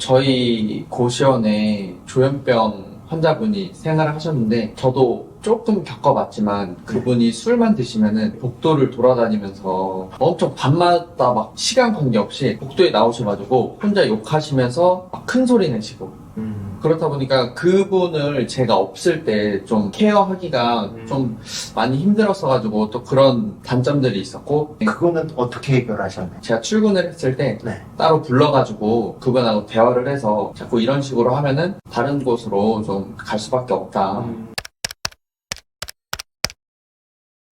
저희 고시원에 조현병 환자분이 생활을 하셨는데 저도 조금 겪어봤지만 그분이 술만 드시면은 복도를 돌아다니면서 엄청 밤마다 막 시간 관계없이 복도에 나오셔가지고 혼자 욕하시면서 막 큰 소리 내시고 그렇다 보니까 그분을 제가 없을 때 좀 케어하기가 좀 많이 힘들었어가지고 또 그런 단점들이 있었고 그거는 어떻게 해결하셨나요? 제가 출근을 했을 때 네. 따로 불러가지고 그분하고 대화를 해서 자꾸 이런 식으로 하면은 다른 곳으로 좀 갈 수밖에 없다.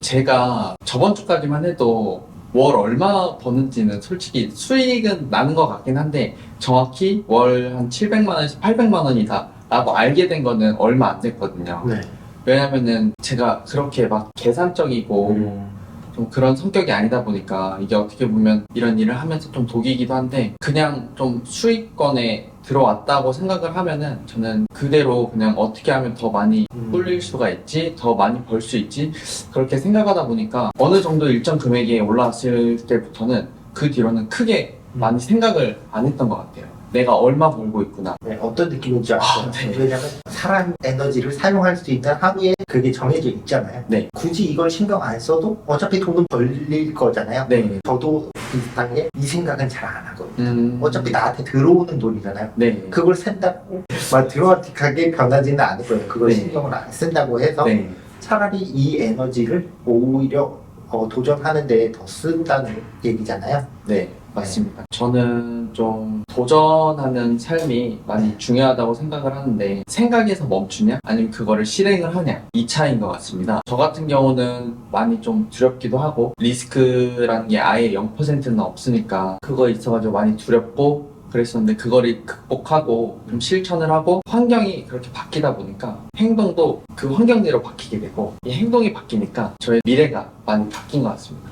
제가 저번 주까지만 해도 월 얼마 버는지는 솔직히 수익은 나는 것 같긴 한데 정확히 월 한 700만 원에서 800만 원이다 라고 알게 된 거는 얼마 안 됐거든요. 네. 왜냐면은 제가 그렇게 막 계산적이고 좀 그런 성격이 아니다 보니까 이게 어떻게 보면 이런 일을 하면서 좀 독이기도 한데 그냥 좀 수익권에 들어왔다고 생각을 하면은 저는 그대로 그냥 어떻게 하면 더 많이 불릴 수가 있지, 더 많이 벌 수 있지 그렇게 생각하다 보니까 어느 정도 일정 금액이 올라왔을 때부터는 그 뒤로는 크게 많이 생각을 안 했던 것 같아요. 내가 얼마 벌고 있구나. 네, 어떤 느낌인지 알아요. 네. 왜냐면 사람 에너지를 사용할 수 있는 하루에 그게 정해져 있잖아요. 네. 굳이 이걸 신경 안 써도 어차피 돈은 벌릴 거잖아요. 네. 저도 비슷하게 이 생각은 잘 안 하거든요. 어차피 나한테 들어오는 돈이잖아요. 네. 그걸 쓴다고 막 드라마틱하게 변하지는 않을 거예요. 그걸 네. 신경을 안 쓴다고 해서 네. 차라리 이 에너지를 오히려 도전하는 데 더 쓴다는 얘기잖아요. 네, 맞습니다. 저는 좀 도전하는 삶이 많이 중요하다고 생각을 하는데 생각에서 멈추냐 아니면 그거를 실행을 하냐 이 차이인 것 같습니다. 저 같은 경우는 많이 좀 두렵기도 하고 리스크라는 게 아예 0%는 없으니까 그거에 있어가지고 많이 두렵고 그랬었는데 그거를 극복하고 좀 실천을 하고 환경이 그렇게 바뀌다 보니까 행동도 그 환경대로 바뀌게 되고 이 행동이 바뀌니까 저의 미래가 많이 바뀐 것 같습니다.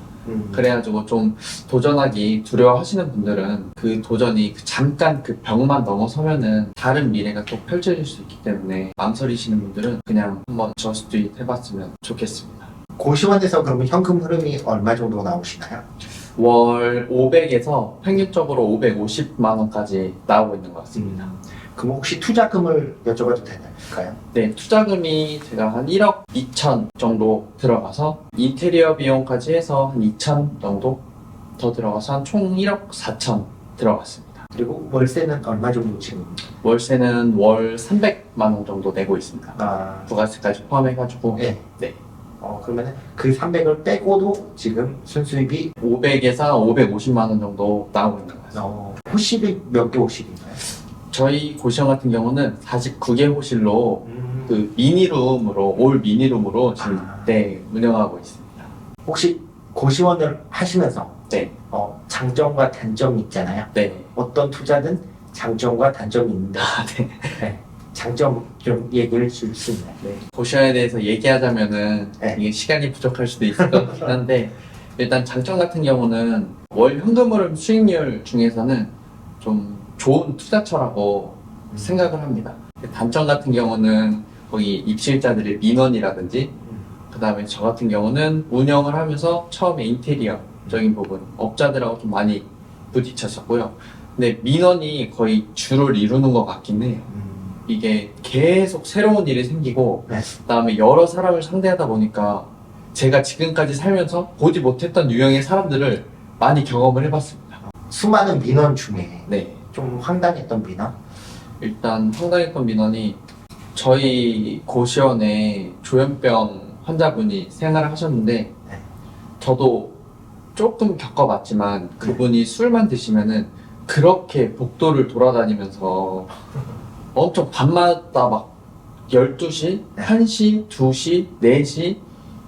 그래가지고 좀 도전하기 두려워하시는 분들은 그 도전이 잠깐 그 벽만 넘어서면은 다른 미래가 또 펼쳐질 수 있기 때문에 망설이시는 분들은 그냥 한번 저스트잇 해봤으면 좋겠습니다. 고시원에서 그러면 현금 흐름이 얼마 정도 나오시나요? 월 500에서 평균적으로 550만 원까지 나오고 있는 것 같습니다. 그럼 혹시 투자금을 여쭤봐도 되나요? 네, 투자금이 제가 한 1억 2천 정도 들어가서 인테리어 비용까지 해서 한 2천 정도 더 들어가서 한 총 1억 4천 들어갔습니다. 그리고 월세는 얼마 정도 지금? 월세는 월 300만 원 정도 내고 있습니다. 부가세까지 포함해가지고 네. 네. 그러면 그 300을 빼고도 지금 순수입이 500에서 550만 원 정도 나오고 있는 것 같습니다. 호실이 몇 개 호실인가요? 저희 고시원 같은 경우는 49개 호실로 그 미니룸으로 올 미니룸으로 지금 네, 운영하고 있습니다. 혹시 고시원을 하시면서 네. 장점과 단점이 있잖아요. 네. 어떤 투자든 장점과 단점이 있는데 네. 네. 장점 좀 얘기를 줄 수 있나요? 네. 고시원에 대해서 얘기하자면은 네. 이게 시간이 부족할 수도 있을 것 같긴 한데 일단 장점 같은 경우는 월 현금 흐름 수익률 중에서는 좀 좋은 투자처라고 생각을 합니다. 단점 같은 경우는 거기 입실자들의 민원이라든지 그 다음에 저 같은 경우는 운영을 하면서 처음에 인테리어적인 부분 업자들하고 좀 많이 부딪혔었고요. 근데 민원이 거의 주를 이루는 것 같긴 해요. 이게 계속 새로운 일이 생기고 네. 그다음에 여러 사람을 상대하다 보니까 제가 지금까지 살면서 보지 못했던 유형의 사람들을 많이 경험을 해봤습니다. 수많은 민원 중에 네. 좀 황당했던 민원? 일단 황당했던 민원이 저희 고시원에 조현병 환자분이 생활을 하셨는데 네. 저도 조금 겪어봤지만 그분이 술만 드시면은 그렇게 복도를 돌아다니면서 엄청 밤마다 막 12시, 1시, 2시, 4시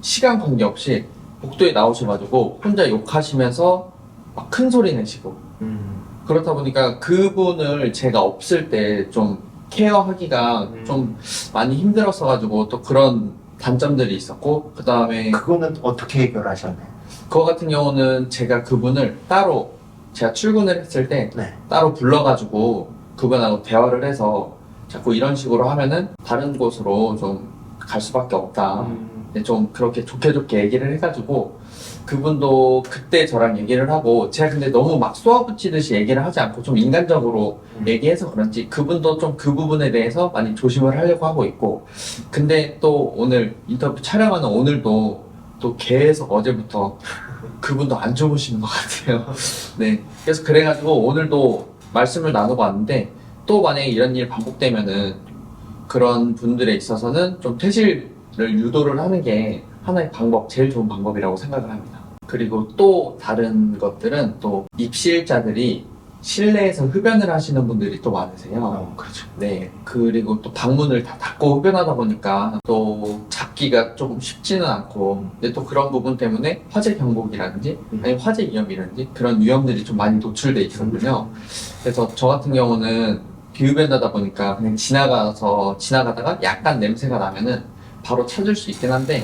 시간 관계없이 복도에 나오셔가지고 혼자 욕하시면서 막 큰 소리 내시고 그렇다 보니까 그분을 제가 없을 때 좀 케어하기가 좀 많이 힘들었어가지고 또 그런 단점들이 있었고 그 다음에 그거는 어떻게 해결하셨나요? 그거 같은 경우는 제가 그분을 따로 제가 출근을 했을 때 네. 따로 불러가지고 그분하고 대화를 해서 자꾸 이런 식으로 하면은 다른 곳으로 좀 갈 수밖에 없다. 좀 그렇게 좋게 얘기를 해가지고 그분도 그때 저랑 얘기를 하고 제가 근데 너무 막 쏘아붙이듯이 얘기를 하지 않고 좀 인간적으로 얘기해서 그런지 그분도 좀 그 부분에 대해서 많이 조심을 하려고 하고 있고 근데 또 오늘 인터뷰 촬영하는 오늘도 또 계속 어제부터 그분도 안 좋으시는 것 같아요. 네. 그래서 그래가지고 오늘도 말씀을 나누고 왔는데 또 만약에 이런 일 반복되면은 그런 분들에 있어서는 좀 퇴실을 유도를 하는 게 하나의 방법, 제일 좋은 방법이라고 생각을 합니다. 그리고 또 다른 것들은 또 입시일자들이 실내에서 흡연을 하시는 분들이 또 많으세요. 그렇죠. 네. 그리고 또 방문을 다 닫고 흡연하다 보니까 또 잡기가 조금 쉽지는 않고 근데 또 그런 부분 때문에 화재 경보기라든지 아니면 화재 위험이라든지 그런 위험들이 좀 많이 노출돼 있거든요. 그래서 저 같은 경우는 비흡연하다 보니까 그냥 지나가다가 약간 냄새가 나면은 바로 찾을 수 있긴 한데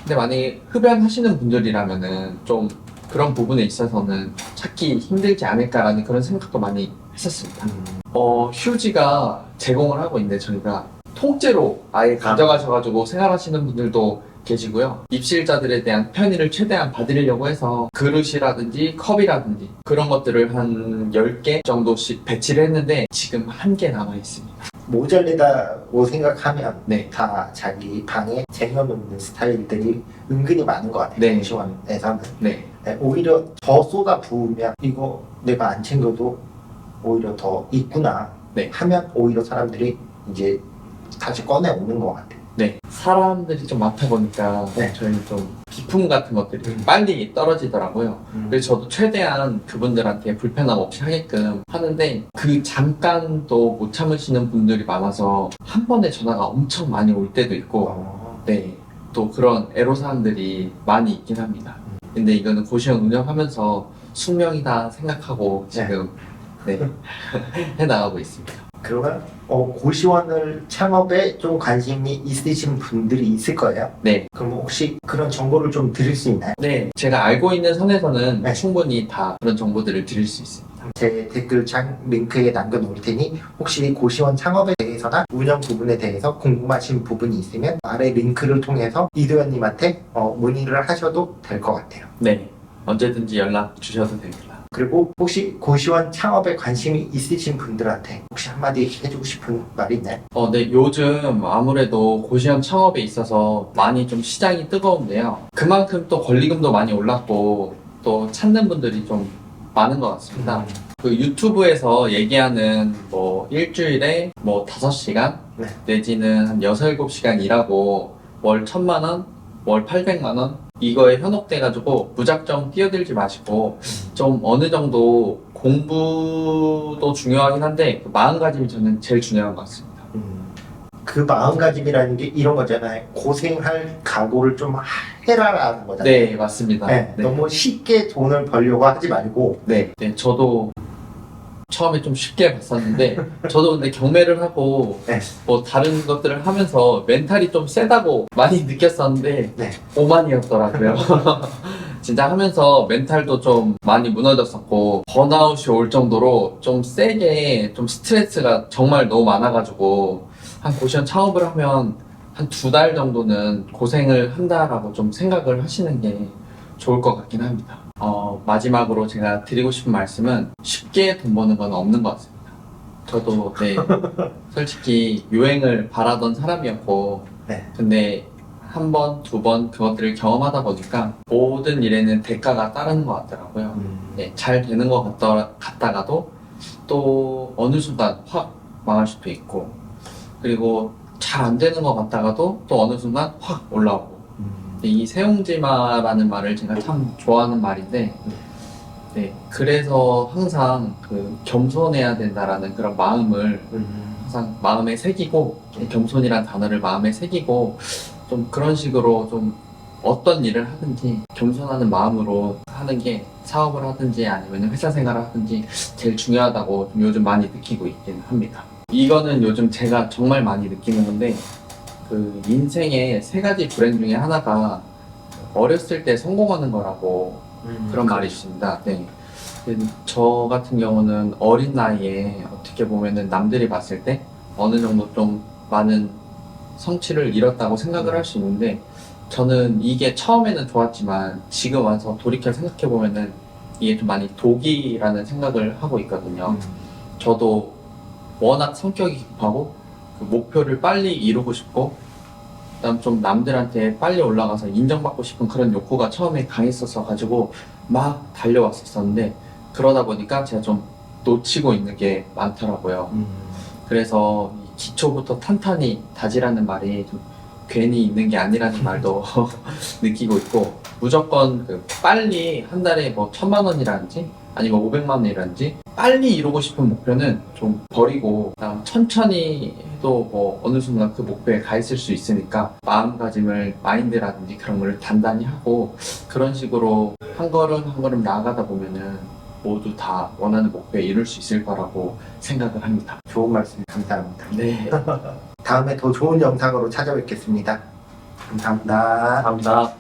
근데 만약에 흡연하시는 분들이라면은 좀 그런 부분에 있어서는 찾기 힘들지 않을까라는 그런 생각도 많이 했었습니다. 휴지가 제공을 하고 있는데 저희가 통째로 아예 가져가셔가지고 생활하시는 분들도 계시고요. 입시일자들에 대한 편의를 최대한 받으려고 해서 그릇이라든지 컵이라든지 그런 것들을 한 10개 정도씩 배치를 했는데 지금 1개 남아있습니다. 모자르다고 생각하면 네. 다 자기 방에 쟁여놓는 스타일들이 은근히 많은 것 같아요. 네. 고시원에서는. 네. 네, 오히려 더 쏟아 부으면 이거 내가 안 챙겨도 오히려 더 있구나 네. 하면 오히려 사람들이 이제 다시 꺼내 오는 것 같아요. 네. 사람들이 좀 많다 보니까 네. 저희는 좀 비품 같은 것들이 좀 빨리 떨어지더라고요. 그래서 저도 최대한 그분들한테 불편함 없이 하게끔 하는데 그 잠깐도 못 참으시는 분들이 많아서 한 번에 전화가 엄청 많이 올 때도 있고 네. 또 그런 애로사항들이 많이 있긴 합니다. 근데 이거는 고시원 운영하면서 숙명이다 생각하고 지금 네. 해나가고 있습니다. 그러면 고시원을 창업에 좀 관심이 있으신 분들이 있을 거예요. 네. 그럼 혹시 그런 정보를 좀 드릴 수 있나요? 네. 제가 알고 있는 선에서는 네. 충분히 다 그런 정보들을 드릴 수 있습니다. 제 댓글창 링크에 남겨놓을 테니 혹시 고시원 창업에 대해서나 운영 부분에 대해서 궁금하신 부분이 있으면 아래 링크를 통해서 이도현님한테 문의를 하셔도 될 것 같아요. 네. 언제든지 연락 주셔도 됩니다. 그리고 혹시 고시원 창업에 관심이 있으신 분들한테 혹시 한마디 해주고 싶은 말이 있나요? 네. 요즘 아무래도 고시원 창업에 있어서 많이 좀 시장이 뜨거운데요. 그만큼 또 권리금도 많이 올랐고 또 찾는 분들이 좀 많은 것 같습니다. 그 유튜브에서 얘기하는 뭐 일주일에 뭐 5시간 네. 내지는 한 6, 7시간 일하고 월 1,000만 원, 월 800만 원 이거에 현혹돼가지고 무작정 뛰어들지 마시고 좀 어느 정도 공부도 중요하긴 한데 그 마음가짐이 저는 제일 중요한 것 같습니다. 그 마음가짐이라는 게 이런 거잖아요. 고생할 각오를 좀 해라라는 거잖아요. 네, 맞습니다. 네, 네. 너무 쉽게 돈을 벌려고 하지 말고 네, 저도 처음에 좀 쉽게 봤었는데 저도 근데 경매를 하고 네. 뭐 다른 것들을 하면서 멘탈이 좀 세다고 많이 느꼈었는데 네. 오만이었더라고요. 진짜 하면서 멘탈도 좀 많이 무너졌었고 번아웃이 올 정도로 좀 세게 좀 스트레스가 정말 너무 많아가지고 한 고시원 창업을 하면 한 2달 정도는 고생을 한다라고 좀 생각을 하시는 게 좋을 것 같긴 합니다. 마지막으로 제가 드리고 싶은 말씀은 쉽게 돈 버는 건 없는 것 같습니다. 저도 네, 솔직히 유행을 바라던 사람이었고 네. 근데 한 번, 2번 그것들을 경험하다 보니까 모든 일에는 대가가 따르는 것 같더라고요. 네, 잘 되는 것 같다가도 또 어느 순간 확 망할 수도 있고 그리고 잘 안 되는 것 같다가도 또 어느 순간 확 올라오고 이 세옹지마라는 말을 제가 참 좋아하는 말인데 네, 그래서 항상 그 겸손해야 된다라는 그런 마음을 항상 마음에 새기고 겸손이란 단어를 마음에 새기고 좀 그런 식으로 좀 어떤 일을 하든지 겸손하는 마음으로 하는 게 사업을 하든지 아니면 회사 생활을 하든지 제일 중요하다고 좀 요즘 많이 느끼고 있긴 합니다. 이거는 요즘 제가 정말 많이 느끼는 건데 그 인생의 3가지 불행 중에 하나가 어렸을 때 성공하는 거라고 그런 말이 있습니다. 네. 저 같은 경우는 어린 나이에 어떻게 보면은 남들이 봤을 때 어느 정도 좀 많은 성취를 이뤘다고 생각을 할 수 있는데 저는 이게 처음에는 좋았지만 지금 와서 돌이켜 생각해보면은 이게 좀 많이 독이라는 생각을 하고 있거든요. 저도 워낙 성격이 급하고 그 목표를 빨리 이루고 싶고 그다음 좀 남들한테 빨리 올라가서 인정받고 싶은 그런 욕구가 처음에 강했었어 가지고 막 달려왔었었는데 그러다 보니까 제가 좀 놓치고 있는 게 많더라고요. 그래서 이 기초부터 탄탄히 다지라는 말이 좀 괜히 있는 게 아니라는 말도 느끼고 있고 무조건 그 빨리 한 달에 뭐 1,000만 원이라든지 아니면 500만 원이라든지 빨리 이루고 싶은 목표는 좀 버리고 그다음 천천히 해도 뭐 어느 순간 그 목표에 가 있을 수 있으니까 마음가짐을 마인드라든지 그런 걸 단단히 하고 그런 식으로 한 걸음 한 걸음 나아가다 보면은 모두 다 원하는 목표에 이룰 수 있을 거라고 생각을 합니다. 좋은 말씀 감사합니다. 네. 다음에 더 좋은 영상으로 찾아뵙겠습니다. 감사합니다. 감사합니다.